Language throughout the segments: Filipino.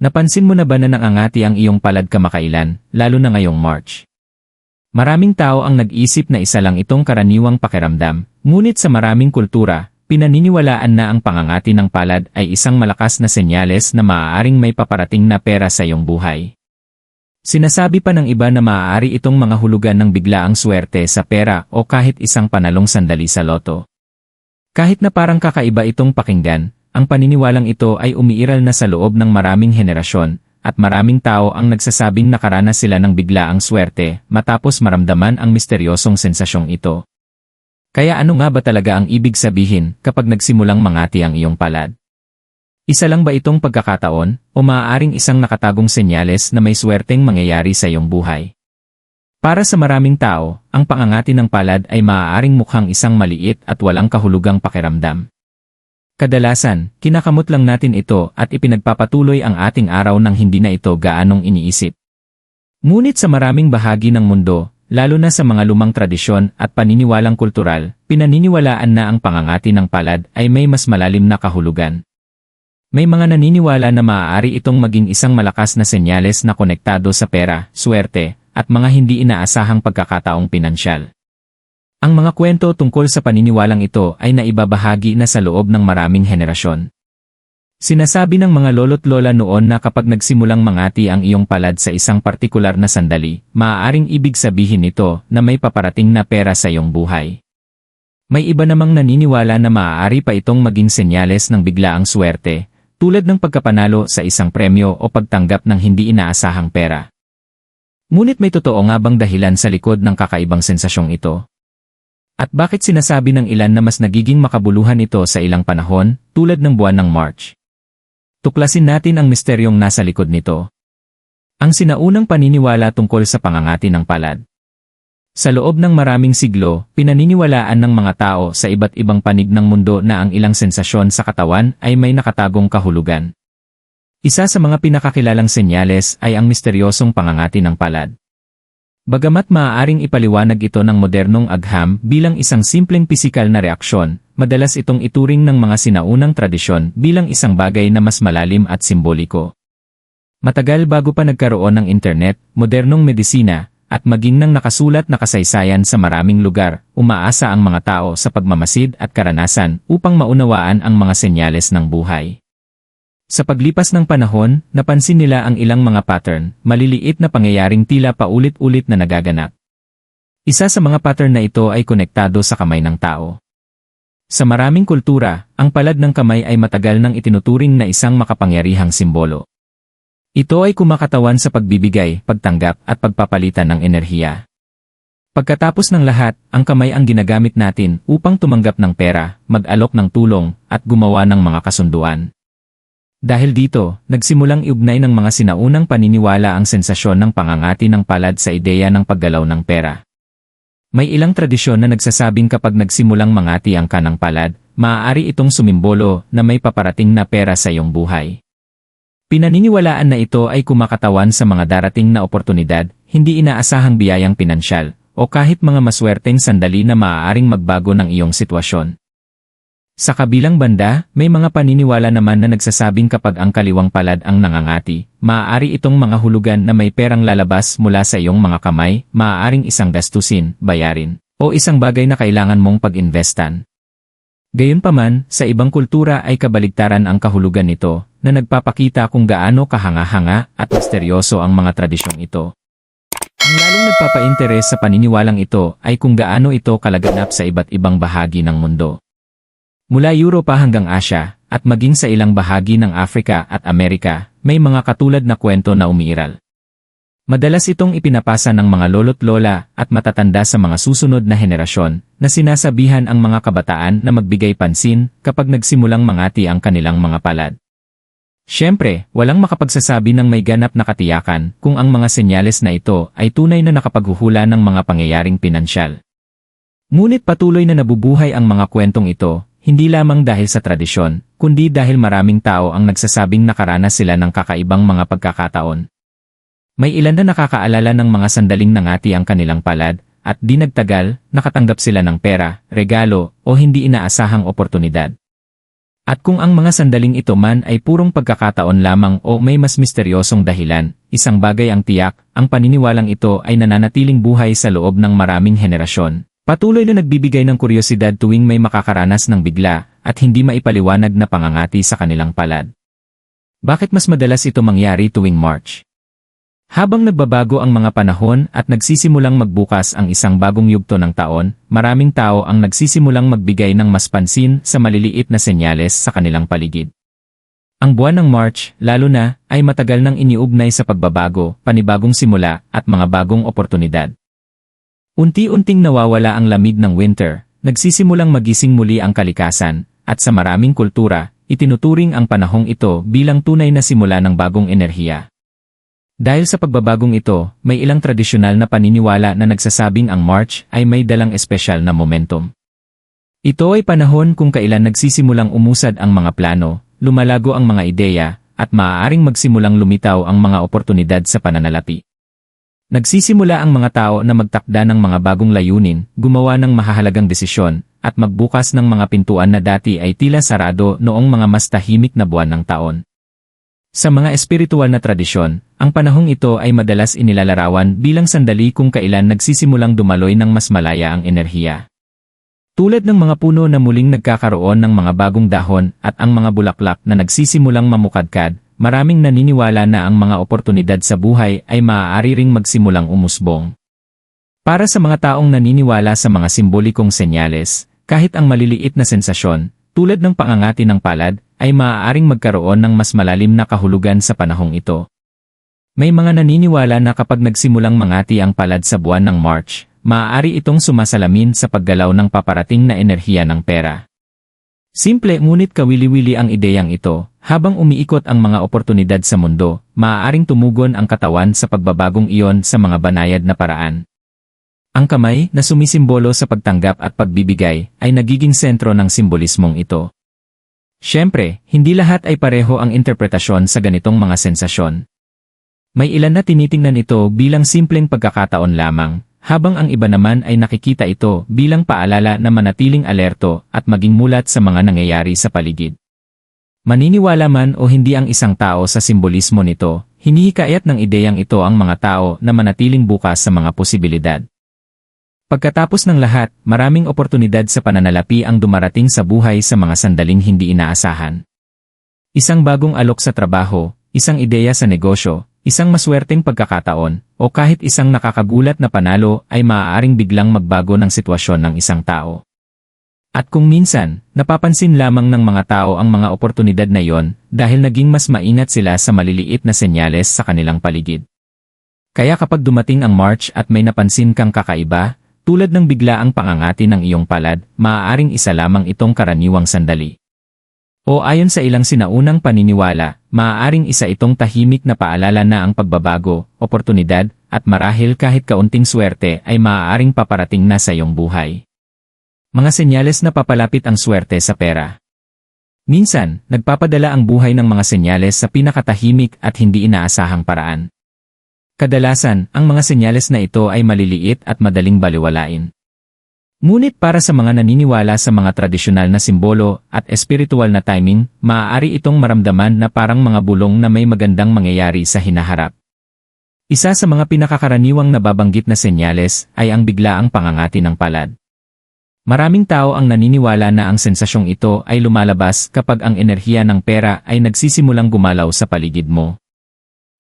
Napansin mo na ba na nangangati ang iyong palad kamakailan, lalo na ngayong March? Maraming tao ang nag-isip na isa lang itong karaniwang pakiramdam, ngunit sa maraming kultura, pinaniniwalaan na ang pangangati ng palad ay isang malakas na senyales na maaaring may paparating na pera sa iyong buhay. Sinasabi pa ng iba na maaari itong mga hulugan ng biglaang swerte sa pera o kahit isang panalong sandali sa loto. Kahit na parang kakaiba itong pakinggan, ang paniniwalang ito ay umiiral na sa loob ng maraming henerasyon, at maraming tao ang nagsasabing nakaranas sila ng biglaang swerte matapos maramdaman ang misteryosong sensasyong ito. Kaya ano nga ba talaga ang ibig sabihin kapag nagsimulang mangati ang iyong palad? Isa lang ba itong pagkakataon o maaaring isang nakatagong senyales na may swerteng mangyayari sa iyong buhay? Para sa maraming tao, ang pangangati ng palad ay maaaring mukhang isang maliit at walang kahulugang pakiramdam. Kadalasan, kinakamot lang natin ito at ipinagpapatuloy ang ating araw nang hindi na ito gaanong iniisip. Ngunit sa maraming bahagi ng mundo, lalo na sa mga lumang tradisyon at paniniwalang kultural, pinaniniwalaan na ang pangangati ng palad ay may mas malalim na kahulugan. May mga naniniwala na maaari itong maging isang malakas na senyales na konektado sa pera, swerte, at mga hindi inaasahang pagkakataong pinansyal. Ang mga kwento tungkol sa paniniwalang ito ay naibabahagi na sa loob ng maraming henerasyon. Sinasabi ng mga lolo't lola noon na kapag nagsimulang mangati ang iyong palad sa isang partikular na sandali, maaaring ibig sabihin nito na may paparating na pera sa iyong buhay. May iba namang naniniwala na maaari pa itong maging senyales ng biglaang swerte, tulad ng pagkapanalo sa isang premyo o pagtanggap ng hindi inaasahang pera. Ngunit may totoo nga bang dahilan sa likod ng kakaibang sensasyong ito? At bakit sinasabi ng ilan na mas nagiging makabuluhan ito sa ilang panahon, tulad ng buwan ng March? Tuklasin natin ang misteryong nasa likod nito. Ang sinaunang paniniwala tungkol sa pangangati ng palad. Sa loob ng maraming siglo, pinaniniwalaan ng mga tao sa iba't ibang panig ng mundo na ang ilang sensasyon sa katawan ay may nakatagong kahulugan. Isa sa mga pinakakilalang senyales ay ang misteryosong pangangati ng palad. Bagamat maaaring ipaliwanag ito ng modernong agham bilang isang simpleng pisikal na reaksyon, madalas itong ituring ng mga sinaunang tradisyon bilang isang bagay na mas malalim at simboliko. Matagal bago pa nagkaroon ng internet, modernong medisina, at maging ng nakasulat na kasaysayan sa maraming lugar, umaasa ang mga tao sa pagmamasid at karanasan upang maunawaan ang mga senyales ng buhay. Sa paglipas ng panahon, napansin nila ang ilang mga pattern, maliliit na pangyayaring tila paulit-ulit na nagaganap. Isa sa mga pattern na ito ay konektado sa kamay ng tao. Sa maraming kultura, ang palad ng kamay ay matagal nang itinuturing na isang makapangyarihang simbolo. Ito ay kumakatawan sa pagbibigay, pagtanggap at pagpapalitan ng enerhiya. Pagkatapos ng lahat, ang kamay ang ginagamit natin upang tumanggap ng pera, mag-alok ng tulong, at gumawa ng mga kasunduan. Dahil dito, nagsimulang iugnay ng mga sinaunang paniniwala ang sensasyon ng pangangati ng palad sa ideya ng paggalaw ng pera. May ilang tradisyon na nagsasabing kapag nagsimulang mangati ang kanang palad, maaari itong sumimbolo na may paparating na pera sa iyong buhay. Pinaniniwalaan na ito ay kumakatawan sa mga darating na oportunidad, hindi inaasahang biyayang pinansyal, o kahit mga maswerteng sandali na maaaring magbago ng iyong sitwasyon. Sa kabilang banda, may mga paniniwala naman na nagsasabing kapag ang kaliwang palad ang nangangati, maaari itong mga hulugan na may perang lalabas mula sa iyong mga kamay, maaaring isang gastusin, bayarin, o isang bagay na kailangan mong pag-investan. Gayunpaman, sa ibang kultura ay kabaligtaran ang kahulugan nito, na nagpapakita kung gaano kahanga-hanga at misteryoso ang mga tradisyong ito. Ang lalong nagpapainteres sa paniniwalang ito ay kung gaano ito kalaganap sa iba't ibang bahagi ng mundo. Mula Europa hanggang Asya, at maging sa ilang bahagi ng Afrika at Amerika, may mga katulad na kwento na umiiral. Madalas itong ipinapasa ng mga lolo't lola at matatanda sa mga susunod na henerasyon, na sinasabihan ang mga kabataan na magbigay pansin kapag nagsimulang mangati ang kanilang mga palad. Siyempre, walang makapagsasabi ng may ganap na katiyakan kung ang mga senyales na ito ay tunay na nakapaghuhula ng mga pangyayaring pinansyal. Ngunit patuloy na nabubuhay ang mga kwentong ito, hindi lamang dahil sa tradisyon, kundi dahil maraming tao ang nagsasabing nakaranas sila ng kakaibang mga pagkakataon. May ilan na nakakaalala ng mga sandaling nangati ang kanilang palad, at di nagtagal, nakatanggap sila ng pera, regalo, o hindi inaasahang oportunidad. At kung ang mga sandaling ito man ay purong pagkakataon lamang o may mas misteryosong dahilan, isang bagay ang tiyak, ang paniniwalang ito ay nananatiling buhay sa loob ng maraming henerasyon. Patuloy na nagbibigay ng kuryosidad tuwing may makakaranas ng bigla at hindi maipaliwanag na pangangati sa kanilang palad. Bakit mas madalas ito mangyari tuwing March? Habang nagbabago ang mga panahon at nagsisimulang magbukas ang isang bagong yugto ng taon, maraming tao ang nagsisimulang magbigay ng mas pansin sa maliliit na senyales sa kanilang paligid. Ang buwan ng March, lalo na, ay matagal nang iniugnay sa pagbabago, panibagong simula, at mga bagong oportunidad. Unti-unting nawawala ang lamig ng winter, nagsisimulang magising muli ang kalikasan, at sa maraming kultura, itinuturing ang panahong ito bilang tunay na simula ng bagong enerhiya. Dahil sa pagbabagong ito, may ilang tradisyonal na paniniwala na nagsasabing ang March ay may dalang espesyal na momentum. Ito ay panahon kung kailan nagsisimulang umusad ang mga plano, lumalago ang mga ideya, at maaaring magsimulang lumitaw ang mga oportunidad sa pananalapi. Nagsisimula ang mga tao na magtakda ng mga bagong layunin, gumawa ng mahahalagang desisyon, at magbukas ng mga pintuan na dati ay tila sarado noong mga mas tahimik na buwan ng taon. Sa mga espiritual na tradisyon, ang panahong ito ay madalas inilalarawan bilang sandali kung kailan nagsisimulang dumaloy ng mas malaya ang enerhiya. Tulad ng mga puno na muling nagkakaroon ng mga bagong dahon at ang mga bulaklak na nagsisimulang mamukadkad, maraming naniniwala na ang mga oportunidad sa buhay ay maaari ring magsimulang umusbong. Para sa mga taong naniniwala sa mga simbolikong senyales, kahit ang maliliit na sensasyon, tulad ng pangangati ng palad, ay maaaring magkaroon ng mas malalim na kahulugan sa panahong ito. May mga naniniwala na kapag nagsimulang mangati ang palad sa buwan ng March, maaari itong sumasalamin sa paggalaw ng paparating na enerhiya ng pera. Simple ngunit kawili-wili ang ideyang ito, habang umiikot ang mga oportunidad sa mundo, maaaring tumugon ang katawan sa pagbabagong iyon sa mga banayad na paraan. Ang kamay na sumisimbolo sa pagtanggap at pagbibigay ay nagiging sentro ng simbolismong ito. Siyempre, hindi lahat ay pareho ang interpretasyon sa ganitong mga sensasyon. May ilan na tinitingnan ito bilang simpleng pagkakataon lamang, habang ang iba naman ay nakikita ito bilang paalala na manatiling alerto at maging mulat sa mga nangyayari sa paligid. Maniniwala man o hindi ang isang tao sa simbolismo nito, hinihikayat ng ideyang ito ang mga tao na manatiling bukas sa mga posibilidad. Pagkatapos ng lahat, maraming oportunidad sa pananalapi ang dumarating sa buhay sa mga sandaling hindi inaasahan. Isang bagong alok sa trabaho, isang ideya sa negosyo, isang maswerteng pagkakataon, o kahit isang nakakagulat na panalo ay maaaring biglang magbago ng sitwasyon ng isang tao. At kung minsan, napapansin lamang ng mga tao ang mga oportunidad na iyon dahil naging mas maingat sila sa maliliit na senyales sa kanilang paligid. Kaya kapag dumating ang March at may napansin kang kakaiba, tulad ng biglaang pangangati ng iyong palad, maaaring isa lamang itong karaniwang sandali. O ayon sa ilang sinaunang paniniwala, maaaring isa itong tahimik na paalala na ang pagbabago, oportunidad, at marahil kahit kaunting swerte ay maaaring paparating na sa iyong buhay. Mga senyales na papalapit ang swerte sa pera. Minsan, nagpapadala ang buhay ng mga senyales sa pinakatahimik at hindi inaasahang paraan. Kadalasan, ang mga senyales na ito ay maliliit at madaling baliwalain. Ngunit para sa mga naniniwala sa mga tradisyonal na simbolo at espiritual na timing, maaari itong maramdaman na parang mga bulong na may magandang mangyayari sa hinaharap. Isa sa mga pinakakaraniwang nababanggit na senyales ay ang biglaang pangangati ng palad. Maraming tao ang naniniwala na ang sensasyong ito ay lumalabas kapag ang enerhiya ng pera ay nagsisimulang gumalaw sa paligid mo.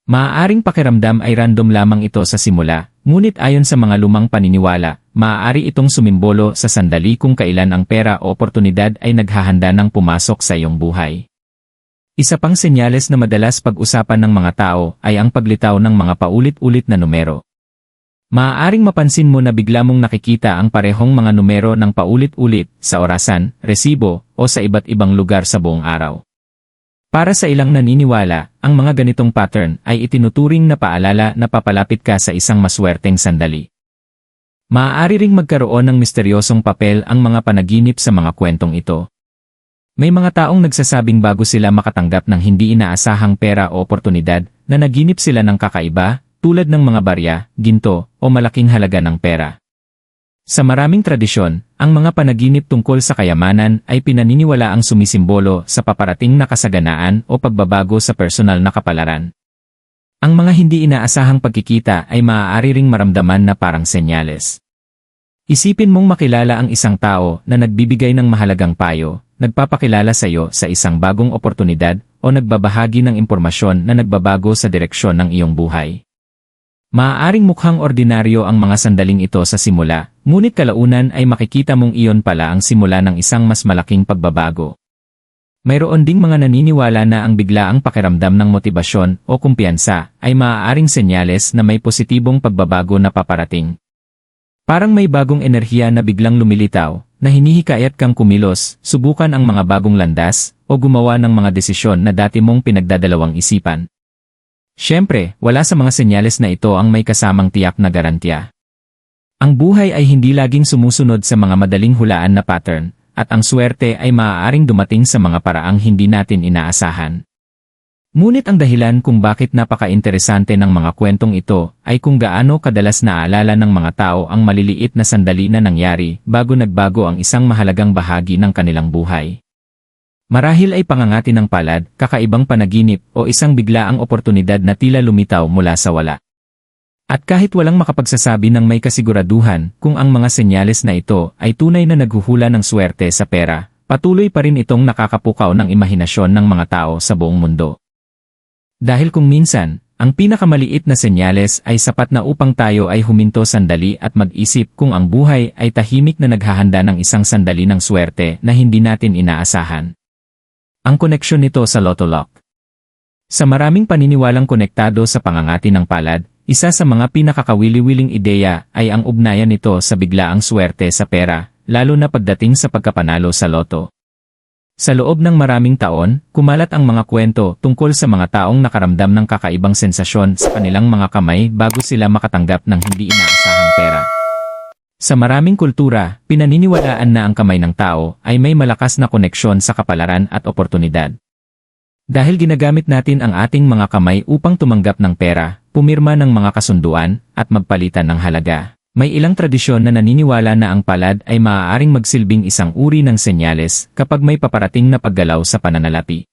Maaaring pakiramdam ay random lamang ito sa simula, ngunit ayon sa mga lumang paniniwala, maaari itong sumimbolo sa sandali kung kailan ang pera o oportunidad ay naghahanda ng pumasok sa iyong buhay. Isa pang senyales na madalas pag-usapan ng mga tao ay ang paglitaw ng mga paulit-ulit na numero. Maaaring mapansin mo na bigla mong nakikita ang parehong mga numero ng paulit-ulit sa orasan, resibo, o sa iba't ibang lugar sa buong araw. Para sa ilang naniniwala, ang mga ganitong pattern ay itinuturing na paalala na papalapit ka sa isang maswerteng sandali. Maaari ring magkaroon ng misteryosong papel ang mga panaginip sa mga kwentong ito. May mga taong nagsasabing bago sila makatanggap ng hindi inaasahang pera o oportunidad, na naginip sila ng kakaiba, tulad ng mga barya, ginto, o malaking halaga ng pera. Sa maraming tradisyon, ang mga panaginip tungkol sa kayamanan ay pinaniniwalaang sumisimbolo sa paparating na kasaganaan o pagbabago sa personal na kapalaran. Ang mga hindi inaasahang pagkikita ay maaari ring maramdaman na parang senyales. Isipin mong makilala ang isang tao na nagbibigay ng mahalagang payo, nagpapakilala sa iyo sa isang bagong oportunidad, o nagbabahagi ng impormasyon na nagbabago sa direksyon ng iyong buhay. Maaaring mukhang ordinaryo ang mga sandaling ito sa simula, ngunit kalaunan ay makikita mong iyon pala ang simula ng isang mas malaking pagbabago. Mayroon ding mga naniniwala na ang biglaang pakiramdam ng motibasyon o kumpiyansa ay maaaring senyales na may positibong pagbabago na paparating. Parang may bagong enerhiya na biglang lumilitaw, na hinihikayat kang kumilos, subukan ang mga bagong landas, o gumawa ng mga desisyon na dati mong pinagdadalawang isipan. Siyempre, wala sa mga senyales na ito ang may kasamang tiyak na garantiya. Ang buhay ay hindi laging sumusunod sa mga madaling hulaan na pattern, at ang swerte ay maaaring dumating sa mga paraang hindi natin inaasahan. Ngunit ang dahilan kung bakit napaka-interesante ng mga kwentong ito ay kung gaano kadalas naaalala ng mga tao ang maliliit na sandali na nangyari bago nagbago ang isang mahalagang bahagi ng kanilang buhay. Marahil ay pangangati ng palad, kakaibang panaginip o isang biglaang oportunidad na tila lumitaw mula sa wala. At kahit walang makapagsasabi ng may kasiguraduhan kung ang mga senyales na ito ay tunay na naghuhula ng swerte sa pera, patuloy pa rin itong nakakapukaw ng imahinasyon ng mga tao sa buong mundo. Dahil kung minsan, ang pinakamaliit na senyales ay sapat na upang tayo ay huminto sandali at mag-isip kung ang buhay ay tahimik na naghahanda ng isang sandali ng swerte na hindi natin inaasahan. Ang koneksyon nito sa Lotto Lock. Sa maraming paniniwalang konektado sa pangangati ng palad, isa sa mga pinakakawili-wiling ideya ay ang ugnayan nito sa biglaang swerte sa pera, lalo na pagdating sa pagkapanalo sa loto. Sa loob ng maraming taon, kumalat ang mga kwento tungkol sa mga taong nakaramdam ng kakaibang sensasyon sa kanilang mga kamay bago sila makatanggap ng hindi inaasahang pera. Sa maraming kultura, pinaniniwalaan na ang kamay ng tao ay may malakas na koneksyon sa kapalaran at oportunidad. Dahil ginagamit natin ang ating mga kamay upang tumanggap ng pera, pumirma ng mga kasunduan, at magpalitan ng halaga. May ilang tradisyon na naniniwala na ang palad ay maaaring magsilbing isang uri ng senyales kapag may paparating na paggalaw sa pananalapi.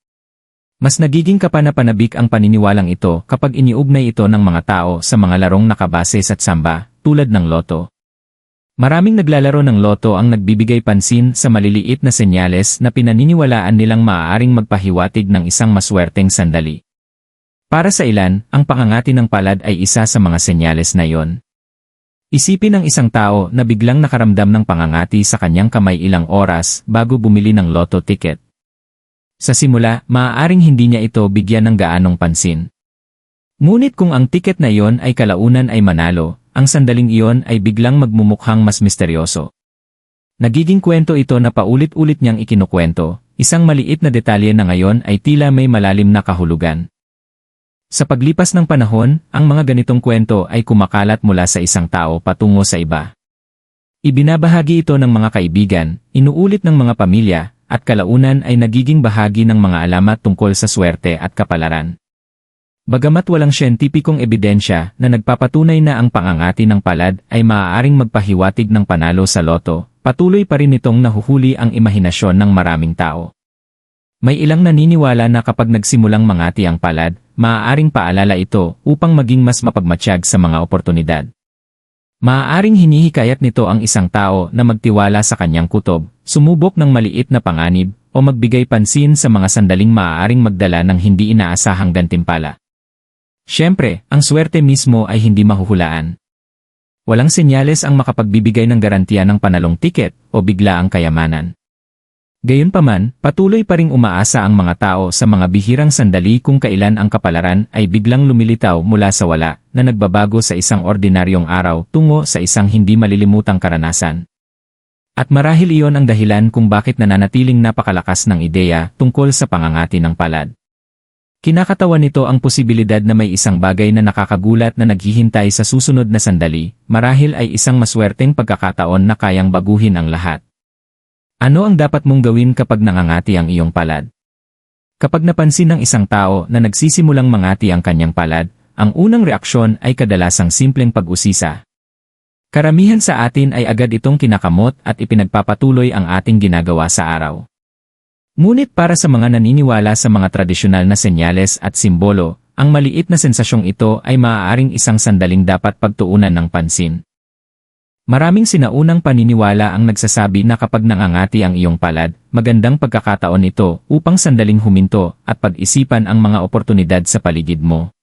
Mas nagiging kapanapanabik ang paniniwalang ito kapag iniugnay ito ng mga tao sa mga larong nakabase sa tsamba, tulad ng loto. Maraming naglalaro ng loto ang nagbibigay pansin sa maliliit na senyales na pinaniniwalaan nilang maaaring magpahiwatig ng isang maswerteng sandali. Para sa ilan, ang pangangati ng palad ay isa sa mga senyales na iyon. Isipin ng isang tao na biglang nakaramdam ng pangangati sa kanyang kamay ilang oras bago bumili ng lotto ticket. Sa simula, maaaring hindi niya ito bigyan ng gaanong pansin. Ngunit kung ang ticket na iyon ay kalaunan ay manalo, ang sandaling iyon ay biglang magmumukhang mas misteryoso. Nagiging kwento ito na paulit-ulit niyang ikinukwento, isang maliit na detalye na ngayon ay tila may malalim na kahulugan. Sa paglipas ng panahon, ang mga ganitong kwento ay kumakalat mula sa isang tao patungo sa iba. Ibinabahagi ito ng mga kaibigan, inuulit ng mga pamilya, at kalaunan ay nagiging bahagi ng mga alamat tungkol sa swerte at kapalaran. Bagamat walang siyentipikong ebidensya na nagpapatunay na ang pangangati ng palad ay maaaring magpahiwatig ng panalo sa loto, patuloy pa rin itong nahuhuli ang imahinasyon ng maraming tao. May ilang naniniwala na kapag nagsimulang mangati ang palad, maaaring paalala ito upang maging mas mapagmatsyag sa mga oportunidad. Maaaring hinihikayat nito ang isang tao na magtiwala sa kanyang kutob, sumubok ng maliit na panganib, o magbigay pansin sa mga sandaling maaaring magdala ng hindi inaasahang gantimpala. Siyempre, ang swerte mismo ay hindi mahuhulaan. Walang senyales ang makapagbibigay ng garantiya ng panalong tiket o biglaang kayamanan. Gayunpaman, patuloy pa ring umaasa ang mga tao sa mga bihirang sandali kung kailan ang kapalaran ay biglang lumilitaw mula sa wala na nagbabago sa isang ordinaryong araw tungo sa isang hindi malilimutang karanasan. At marahil iyon ang dahilan kung bakit nananatiling napakalakas ng ideya tungkol sa pangangati ng palad. Kinakatawan nito ang posibilidad na may isang bagay na nakakagulat na naghihintay sa susunod na sandali, marahil ay isang maswerteng pagkakataon na kayang baguhin ang lahat. Ano ang dapat mong gawin kapag nangangati ang iyong palad? Kapag napansin ng isang tao na nagsisimulang mangati ang kanyang palad, ang unang reaksyon ay kadalasang simpleng pag-usisa. Karamihan sa atin ay agad itong kinakamot at ipinagpapatuloy ang ating ginagawa sa araw. Ngunit para sa mga naniniwala sa mga tradisyonal na senyales at simbolo, ang maliit na sensasyong ito ay maaaring isang sandaling dapat pagtuunan ng pansin. Maraming sinaunang paniniwala ang nagsasabi na kapag nangangati ang iyong palad, magandang pagkakataon ito upang sandaling huminto at pag-isipan ang mga oportunidad sa paligid mo.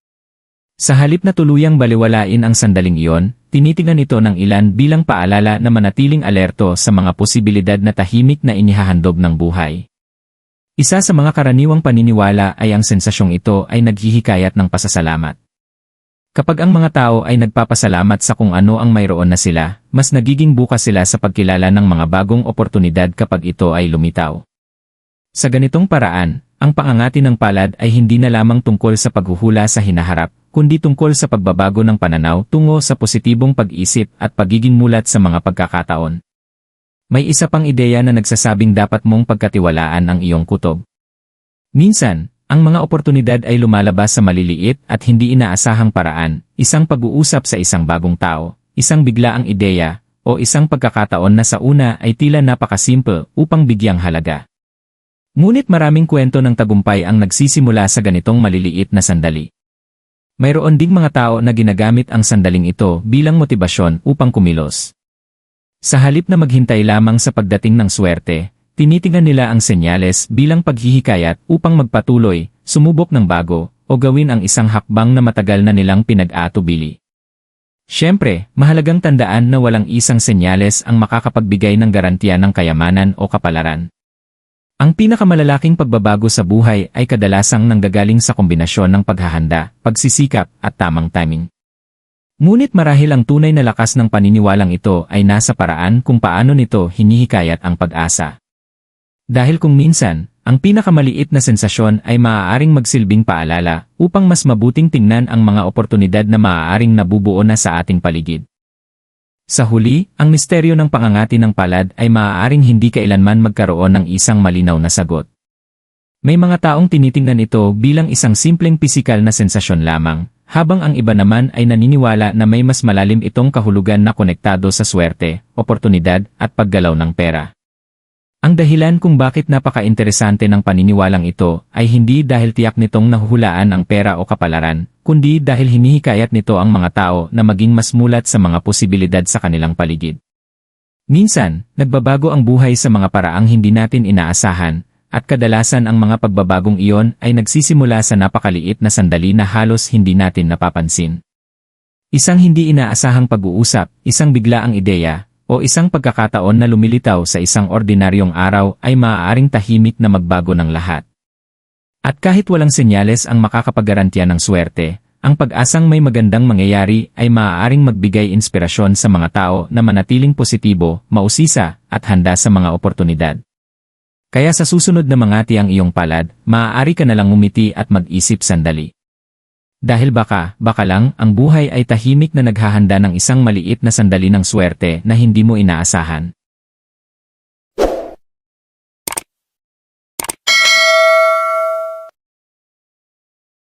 Sa halip na tuluyang baliwalain ang sandaling iyon, tinitingnan ito ng ilan bilang paalala na manatiling alerto sa mga posibilidad na tahimik na inihahandog ng buhay. Isa sa mga karaniwang paniniwala ay ang sensasyong ito ay naghihikayat ng pasasalamat. Kapag ang mga tao ay nagpapasalamat sa kung ano ang mayroon na sila, mas nagiging bukas sila sa pagkilala ng mga bagong oportunidad kapag ito ay lumitaw. Sa ganitong paraan, ang pangangati ng palad ay hindi na lamang tungkol sa paghuhula sa hinaharap, kundi tungkol sa pagbabago ng pananaw tungo sa positibong pag-isip at pagiging mulat sa mga pagkakataon. May isa pang ideya na nagsasabing dapat mong pagkatiwalaan ang iyong kutob. Minsan, ang mga oportunidad ay lumalabas sa maliliit at hindi inaasahang paraan, isang pag-uusap sa isang bagong tao, isang biglaang ideya, o isang pagkakataon na sa una ay tila napakasimple upang bigyang halaga. Ngunit maraming kwento ng tagumpay ang nagsisimula sa ganitong maliliit na sandali. Mayroon ding mga tao na ginagamit ang sandaling ito bilang motibasyon upang kumilos. Sa halip na maghintay lamang sa pagdating ng swerte, tinitingnan nila ang senyales bilang paghihikayat upang magpatuloy, sumubok ng bago, o gawin ang isang hakbang na matagal na nilang pinag-aatubili. Siyempre, mahalagang tandaan na walang isang senyales ang makakapagbigay ng garantiya ng kayamanan o kapalaran. Ang pinakamalalaking pagbabago sa buhay ay kadalasang nanggagaling sa kombinasyon ng paghahanda, pagsisikap, at tamang timing. Ngunit marahil ang tunay na lakas ng paniniwalang ito ay nasa paraan kung paano nito hinihikayat ang pag-asa. Dahil kung minsan, ang pinakamaliit na sensasyon ay maaaring magsilbing paalala upang mas mabuting tingnan ang mga oportunidad na maaaring nabubuo na sa ating paligid. Sa huli, ang misteryo ng pangangati ng palad ay maaaring hindi kailanman magkaroon ng isang malinaw na sagot. May mga taong tinitingnan ito bilang isang simpleng pisikal na sensasyon lamang, habang ang iba naman ay naniniwala na may mas malalim itong kahulugan na konektado sa swerte, oportunidad, at paggalaw ng pera. Ang dahilan kung bakit napaka-interesante ng paniniwalang ito ay hindi dahil tiyak nitong nahuhulaan ang pera o kapalaran, kundi dahil hinihikayat nito ang mga tao na maging mas mulat sa mga posibilidad sa kanilang paligid. Minsan, nagbabago ang buhay sa mga paraang hindi natin inaasahan, at kadalasan ang mga pagbabagong iyon ay nagsisimula sa napakaliit na sandali na halos hindi natin napapansin. Isang hindi inaasahang pag-uusap, isang biglaang ideya, o isang pagkakataon na lumilitaw sa isang ordinaryong araw ay maaaring tahimik na magbago ng lahat. At kahit walang senyales ang makakapagarantiya ng swerte, ang pag-asang may magandang mangyayari ay maaaring magbigay inspirasyon sa mga tao na manatiling positibo, mausisa, at handa sa mga oportunidad. Kaya sa susunod na mangati ang iyong palad, maaari ka nalang ngumiti at mag-isip sandali. Dahil baka lang, ang buhay ay tahimik na naghahanda ng isang maliit na sandali ng swerte na hindi mo inaasahan.